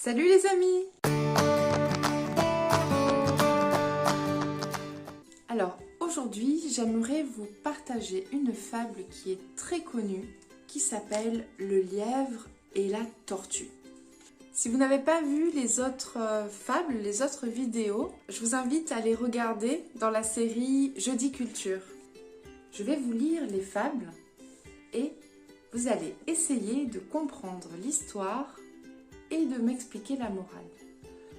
Salut les amis! Alors aujourd'hui j'aimerais vous partager une fable qui est très connue qui s'appelle Le lièvre et la tortue. Si vous n'avez pas vu les autres fables, les autres vidéos, je vous invite à les regarder dans la série Jeudi Culture. Je vais vous lire les fables et vous allez essayer de comprendre l'histoire et de m'expliquer la morale.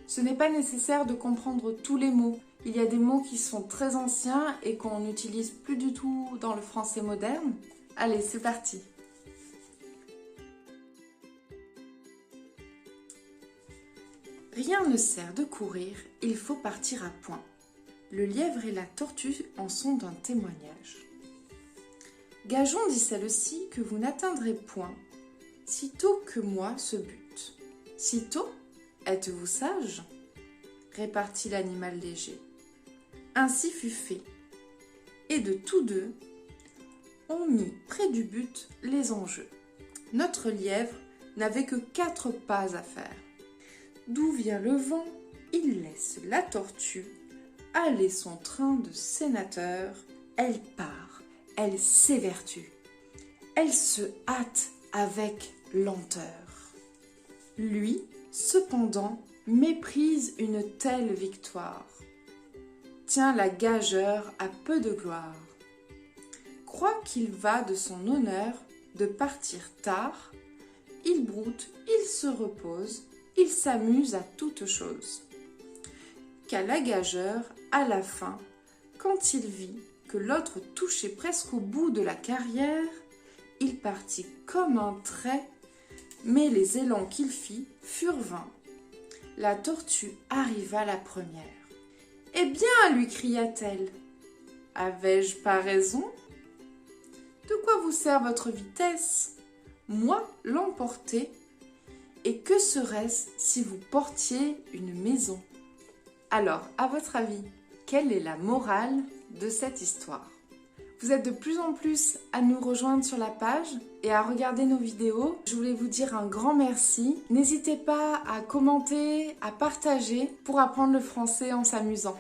Ce n'est pas nécessaire de comprendre tous les mots. Il y a des mots qui sont très anciens et qu'on n'utilise plus du tout dans le français moderne. Allez, c'est parti! Rien ne sert de courir, il faut partir à point. Le lièvre et la tortue en sont un témoignage. Gageons, dit celle-ci, que vous n'atteindrez point, sitôt que moi ce but. Sitôt, êtes-vous sage? Répartit l'animal léger. Ainsi fut fait. Et de tous deux, on mit près du but les enjeux. Notre lièvre n'avait que 4 pas à faire. D'où vient le vent, il laisse la tortue aller son train de sénateur. Elle part, elle s'évertue. Elle se hâte avec lenteur. Lui, cependant, méprise une telle victoire. Tient la gageure à peu de gloire. Croit qu'il va de son honneur de partir tard. Il broute, il se repose, il s'amuse à toute chose. Qu'à la gageure, à la fin, quand il vit que l'autre touchait presque au bout de la carrière, il partit comme un trait, mais les élans qu'il fit furent vains. La tortue arriva la première. « Eh bien, lui cria-t-elle, avais-je pas raison? De quoi vous sert votre vitesse? Moi l'emporter, et que serait-ce si vous portiez une maison? » Alors, à votre avis, quelle est la morale de cette histoire? Vous êtes de plus en plus à nous rejoindre sur la page et à regarder nos vidéos. Je voulais vous dire un grand merci. N'hésitez pas à commenter, à partager pour apprendre le français en s'amusant.